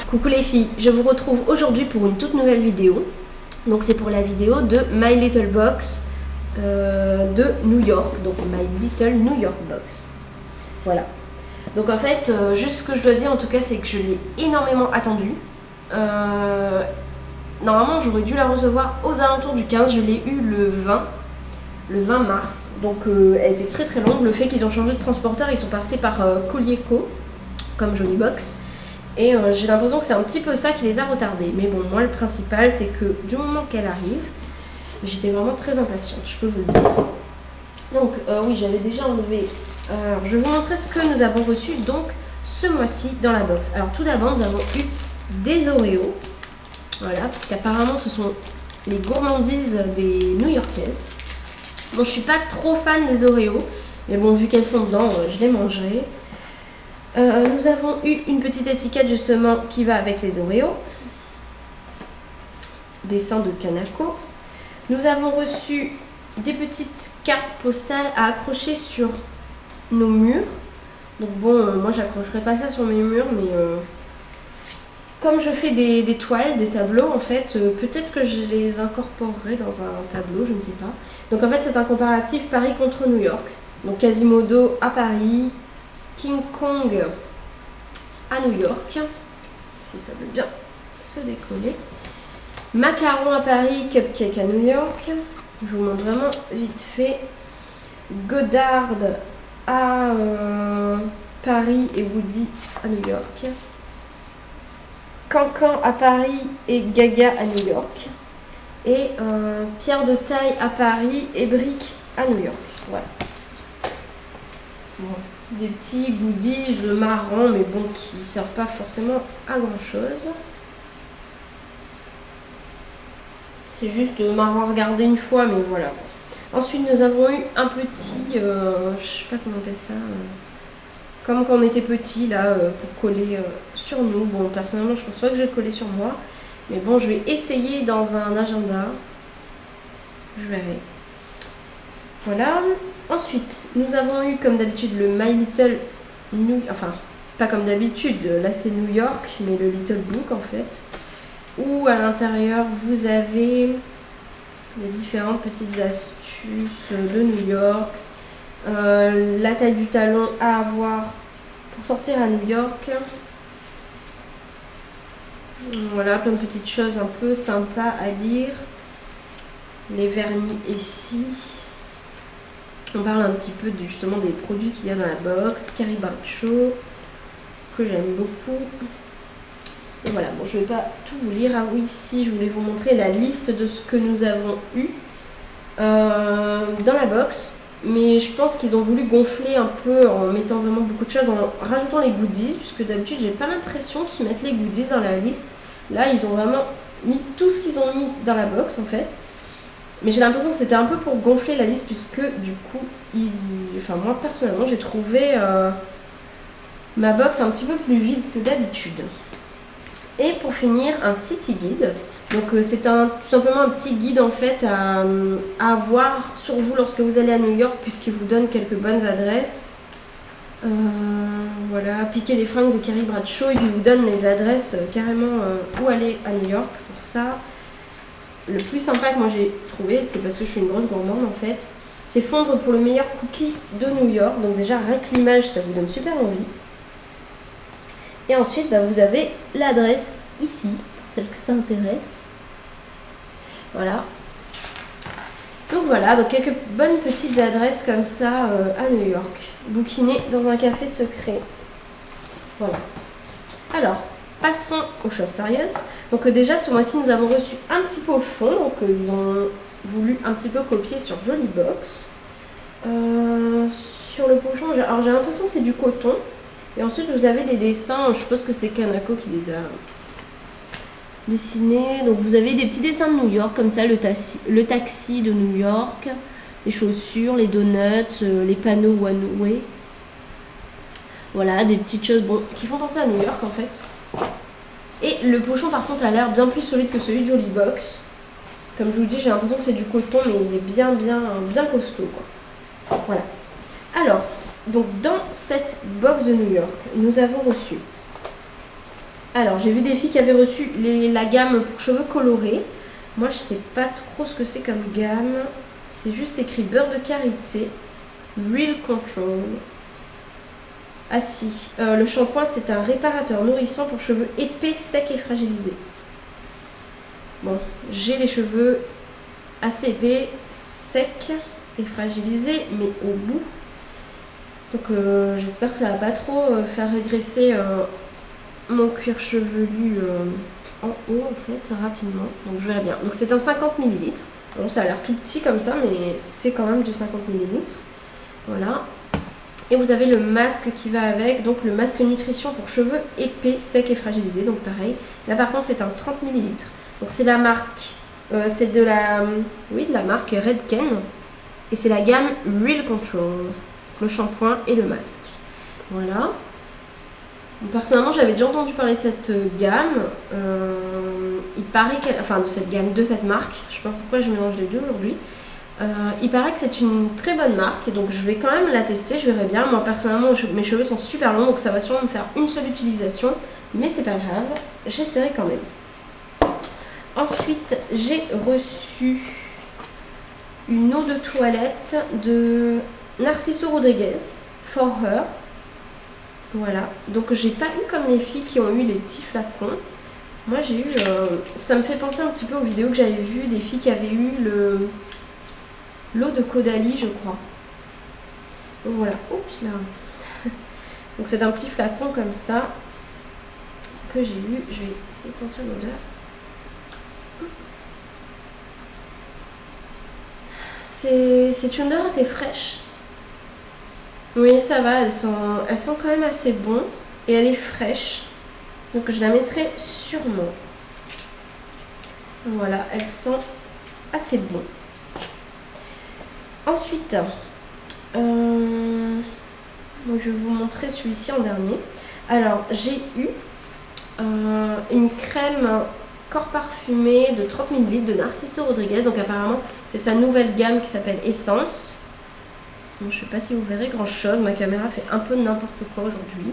Coucou les filles, je vous retrouve aujourd'hui pour une toute nouvelle vidéo. Donc c'est pour la vidéo de My Little Box de New York. Donc My Little New York Box. Voilà. Donc en fait, juste ce que je dois dire en tout cas, c'est que je l'ai énormément attendue. Normalement j'aurais dû la recevoir aux alentours du 15, je l'ai eu le 20 mars. Donc elle était très très longue. Le fait qu'ils ont changé de transporteur, ils sont passés par Collier-Co, comme Jolie Box. Et j'ai l'impression que c'est un petit peu ça qui les a retardés. Mais bon, moi le principal c'est que du moment qu'elle arrive, j'étais vraiment très impatiente, je peux vous le dire. Donc oui, j'avais déjà enlevé. Alors je vais vous montrer ce que nous avons reçu donc ce mois-ci dans la box. Alors tout d'abord nous avons eu des Oreos. Voilà, parce qu'apparemment ce sont les gourmandises des New-Yorkaises. Bon, je suis pas trop fan des Oreos, mais bon, vu qu'elles sont dedans, je les mangerai. Nous avons eu une petite étiquette justement qui va avec les Oreos. Dessin de Kanako. Nous avons reçu des petites cartes postales à accrocher sur nos murs. Donc bon, moi j'accrocherai pas ça sur mes murs, mais comme je fais des toiles, des tableaux en fait, peut-être que je les incorporerai dans un tableau, je ne sais pas. Donc en fait c'est un comparatif Paris contre New York. Donc Quasimodo à Paris, King Kong à New York, si ça veut bien se décoller. Macaron à Paris, Cupcake à New York. Je vous montre vraiment vite fait. Godard à Paris et Woody à New York. Cancan à Paris et Gaga à New York. Et Pierre de Taille à Paris et Brick à New York. Voilà. Bon. Des petits goodies marrants, mais bon, qui ne servent pas forcément à grand chose. C'est juste marrant à regarder une fois, mais voilà. Ensuite, nous avons eu un petit, je sais pas comment on appelle ça, comme quand on était petit, là, pour coller sur nous. Bon, personnellement, je pense pas que je vais le coller sur moi, mais bon, je vais essayer dans un agenda. Je verrai. Voilà. Ensuite, nous avons eu comme d'habitude le My Little New... Enfin, pas comme d'habitude, là c'est New York, mais le Little Book en fait. Où à l'intérieur, vous avez les différentes petites astuces de New York. La taille du talon à avoir pour sortir à New York. Voilà, plein de petites choses un peu sympas à lire. Les vernis ici. On parle un petit peu justement des produits qu'il y a dans la box. Carrie Bradshaw, que j'aime beaucoup. Et voilà, bon, je ne vais pas tout vous lire. Ah oui, si, je voulais vous montrer la liste de ce que nous avons eu dans la box. Mais je pense qu'ils ont voulu gonfler un peu en mettant vraiment beaucoup de choses, en rajoutant les goodies. Puisque d'habitude, j'ai pas l'impression qu'ils mettent les goodies dans la liste. Là, ils ont vraiment mis tout ce qu'ils ont mis dans la box en fait. Mais j'ai l'impression que c'était un peu pour gonfler la liste puisque du coup, enfin moi personnellement, j'ai trouvé ma box un petit peu plus vide que d'habitude. Et pour finir, un city guide. Donc c'est tout simplement un petit guide en fait à avoir sur vous lorsque vous allez à New York puisqu'il vous donne quelques bonnes adresses. Voilà, piquer les fringues de Carrie Bradshaw, il vous donne les adresses carrément où aller à New York pour ça. Le plus sympa que moi j'ai trouvé, c'est parce que je suis une grosse gourmande en fait, c'est fondre pour le meilleur cookie de New York. Donc déjà rien que l'image, ça vous donne super envie. Et ensuite bah, vous avez l'adresse ici, pour celle que ça intéresse. Voilà. Donc voilà, donc quelques bonnes petites adresses comme ça à New York, bouquinées dans un café secret. Voilà. Alors, passons aux choses sérieuses. Donc déjà ce mois-ci nous avons reçu un petit pochon. Donc ils ont voulu un petit peu copier sur Jolie Box. Sur le pochon, alors j'ai l'impression que c'est du coton. Et ensuite vous avez des dessins, je suppose que c'est Kanako qui les a dessinés. Donc vous avez des petits dessins de New York comme ça, le taxi de New York, les chaussures, les donuts, les panneaux one way. Voilà, des petites choses bon, qui font penser à New York en fait. Et le pochon par contre a l'air bien plus solide que celui de Jolie Box. Comme je vous dis, j'ai l'impression que c'est du coton, mais il est bien costaud quoi. Voilà. Alors, donc dans cette box de New York, nous avons reçu Alors, j'ai vu des filles qui avaient reçu la gamme pour cheveux colorés. Moi, je sais pas trop ce que c'est comme gamme. C'est juste écrit beurre de karité, Real Control. Ah si, le shampoing, c'est un réparateur nourrissant pour cheveux épais, secs et fragilisés. Bon, j'ai les cheveux assez épais, secs et fragilisés, mais au bout. Donc j'espère que ça va pas trop faire régresser mon cuir chevelu en haut en fait rapidement. Donc je verrai bien. Donc c'est un 50 ml. Bon, ça a l'air tout petit comme ça, mais c'est quand même du 50 ml. Voilà. Et vous avez le masque qui va avec, donc le masque nutrition pour cheveux épais, secs et fragilisés. Donc pareil. Là par contre c'est un 30 ml. Donc c'est la marque, c'est de la marque Redken. Et c'est la gamme Real Control. Le shampoing et le masque. Voilà. Personnellement, j'avais déjà entendu parler de cette gamme. Il paraît qu'elle, enfin de cette gamme, de cette marque. Je sais pas pourquoi je mélange les deux aujourd'hui. Il paraît que c'est une très bonne marque, donc je vais quand même la tester. Je verrai bien. Moi personnellement, mes cheveux sont super longs, donc ça va sûrement me faire une seule utilisation, mais c'est pas grave. J'essaierai quand même. Ensuite, j'ai reçu une eau de toilette de Narciso Rodriguez, For Her. Voilà, donc j'ai pas eu comme les filles qui ont eu les petits flacons. Moi j'ai eu, ça me fait penser un petit peu aux vidéos que j'avais vues des filles qui avaient eu l'eau de Caudalie, je crois. Donc voilà, oups là. Donc c'est un petit flacon comme ça que j'ai eu. Je vais essayer de sentir l'odeur. C'est une odeur assez fraîche. Oui, ça va, elle sent quand même assez bon et elle est fraîche. Donc je la mettrai sûrement. Voilà, elle sent assez bon. Ensuite, je vais vous montrer celui-ci en dernier. Alors, j'ai eu une crème corps parfumé de 30 ml de Narciso Rodriguez. Donc apparemment, c'est sa nouvelle gamme qui s'appelle Essence. Bon, je sais pas si vous verrez grand chose, ma caméra fait un peu n'importe quoi aujourd'hui.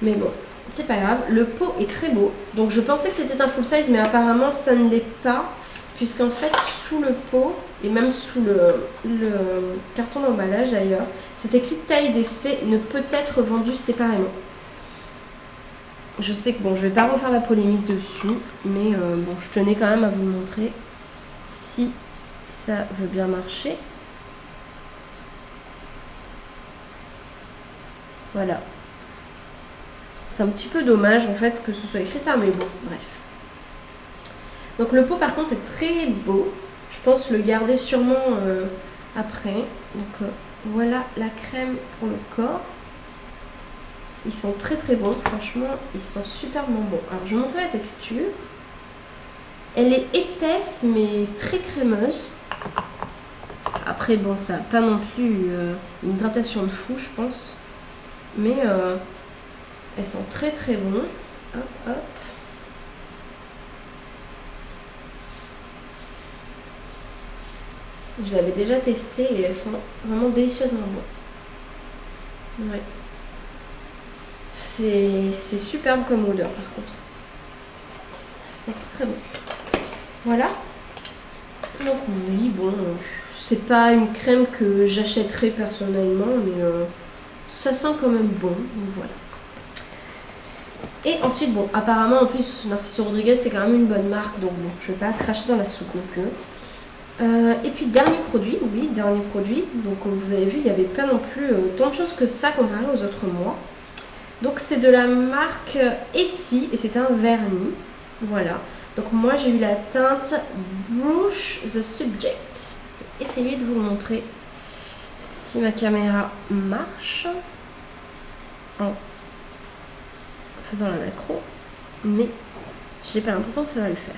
Mais bon, c'est pas grave. Le pot est très beau. Donc je pensais que c'était un full size, mais apparemment ça ne l'est pas. Puisqu'en fait, sous le pot, et même sous le carton d'emballage d'ailleurs, c'est écrit taille d'essai ne peut être vendu séparément. Je sais que bon, je vais pas refaire la polémique dessus, mais bon, je tenais quand même à vous le montrer si ça veut bien marcher. Voilà. C'est un petit peu dommage en fait que ce soit écrit ça, mais bon, bref. Donc le pot par contre est très beau. Je pense le garder sûrement après. Donc voilà la crème pour le corps. Ils sont très très bons, franchement, ils sont superbement bons. Alors je vais vous montrer la texture. Elle est épaisse mais très crémeuse. Après bon, ça n'a pas non plus une hydratation de fou je pense. Mais elles sont très très bons. Hop hop. Je l'avais déjà testé et elles sont vraiment délicieusement bonnes. Ouais. C'est superbe comme odeur par contre. C'est très très bon. Voilà. Donc oui, bon, c'est pas une crème que j'achèterais personnellement, mais ça sent quand même bon. Donc voilà. Et ensuite, bon, apparemment en plus Narciso Rodriguez c'est quand même une bonne marque, donc bon, je vais pas cracher dans la soupe non plus. Et puis dernier produit, oui, dernier produit. Donc vous avez vu, il n'y avait pas non plus tant de choses que ça comparé aux autres mois. Donc c'est de la marque Essie et c'est un vernis. Voilà. Donc moi j'ai eu la teinte Brush the Subject. Je vais essayer de vous le montrer si ma caméra marche en faisant la macro. Mais j'ai pas l'impression que ça va le faire.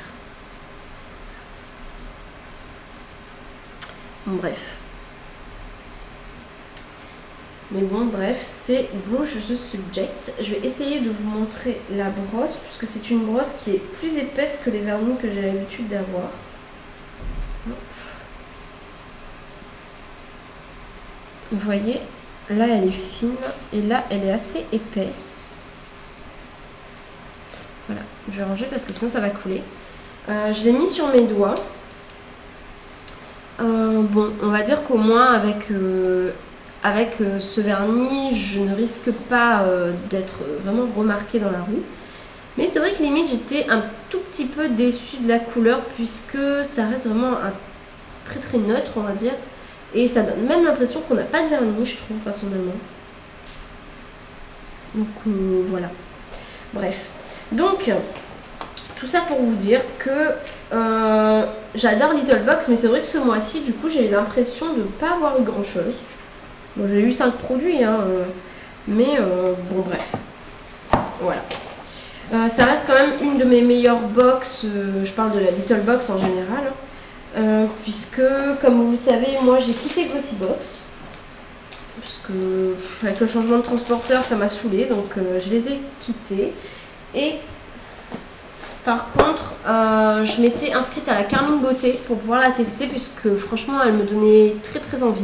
Bon, bref. Mais bon, bref, c'est Brush the Subject. Je vais essayer de vous montrer la brosse, puisque c'est une brosse qui est plus épaisse que les vernis que j'ai l'habitude d'avoir. Vous voyez, là elle est fine, et là elle est assez épaisse. Voilà, je vais ranger parce que sinon ça va couler. Je l'ai mis sur mes doigts. Bon, on va dire qu'au moins avec ce vernis, je ne risque pas d'être vraiment remarquée dans la rue. Mais c'est vrai que limite j'étais un tout petit peu déçue de la couleur puisque ça reste vraiment un très très neutre, on va dire. Et ça donne même l'impression qu'on n'a pas de vernis, je trouve personnellement. Donc voilà. Bref. Donc, tout ça pour vous dire que j'adore Little Box, mais c'est vrai que ce mois-ci, du coup, j'ai eu l'impression de ne pas avoir eu grand-chose. Bon, j'ai eu 5 produits, hein, mais bon, bref. Voilà. Ça reste quand même une de mes meilleures box, je parle de la Little Box en général, puisque, comme vous le savez, moi, j'ai quitté Glossybox. Parce que avec le changement de transporteur ça m'a saoulé, donc je les ai quittés. Et par contre je m'étais inscrite à la Carmine Beauté pour pouvoir la tester, puisque franchement elle me donnait très très envie.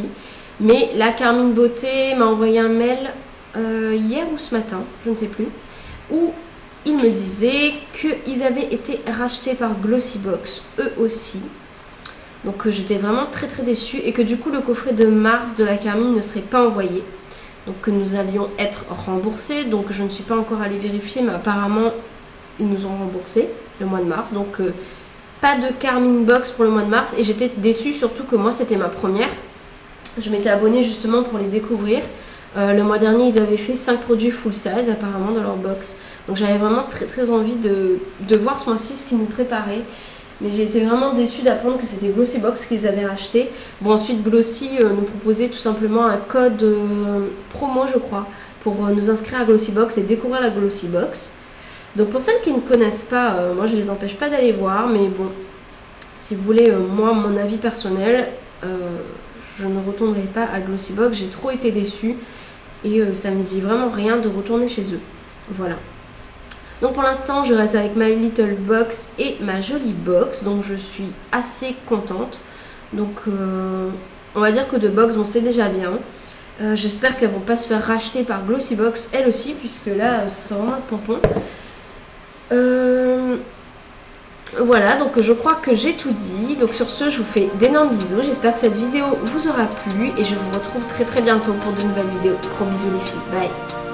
Mais la Carmine Beauté m'a envoyé un mail hier ou ce matin, je ne sais plus, où ils me disaient qu'ils avaient été rachetés par Glossybox eux aussi. Donc j'étais vraiment très très déçue et que du coup le coffret de mars de la Carmine ne serait pas envoyé. Donc que nous allions être remboursés. Donc je ne suis pas encore allée vérifier, mais apparemment ils nous ont remboursé le mois de mars. Donc pas de Carmine Box pour le mois de mars et j'étais déçue, surtout que moi c'était ma première. Je m'étais abonnée justement pour les découvrir. Le mois dernier ils avaient fait 5 produits full size apparemment dans leur box. Donc j'avais vraiment très très envie de voir ce mois-ci ce qu'ils nous préparaient. Mais j'ai été vraiment déçue d'apprendre que c'était Glossybox qu'ils avaient racheté. Bon, ensuite Glossy nous proposait tout simplement un code promo, je crois, pour nous inscrire à Glossybox et découvrir la Glossybox. Donc pour celles qui ne connaissent pas, moi je les empêche pas d'aller voir, mais bon, si vous voulez, moi mon avis personnel, je ne retournerai pas à Glossybox. J'ai trop été déçue et ça me dit vraiment rien de retourner chez eux. Voilà. Donc pour l'instant je reste avec ma Little Box et ma jolie box, donc je suis assez contente. Donc on va dire que de box, bon, c'est déjà bien. J'espère qu'elles vont pas se faire racheter par Glossybox elles aussi, puisque là ce serait vraiment un pompon. Voilà, donc je crois que j'ai tout dit. Donc sur ce, je vous fais d'énormes bisous. J'espère que cette vidéo vous aura plu et je vous retrouve très très bientôt pour de nouvelles vidéos. Gros bisous les filles, bye.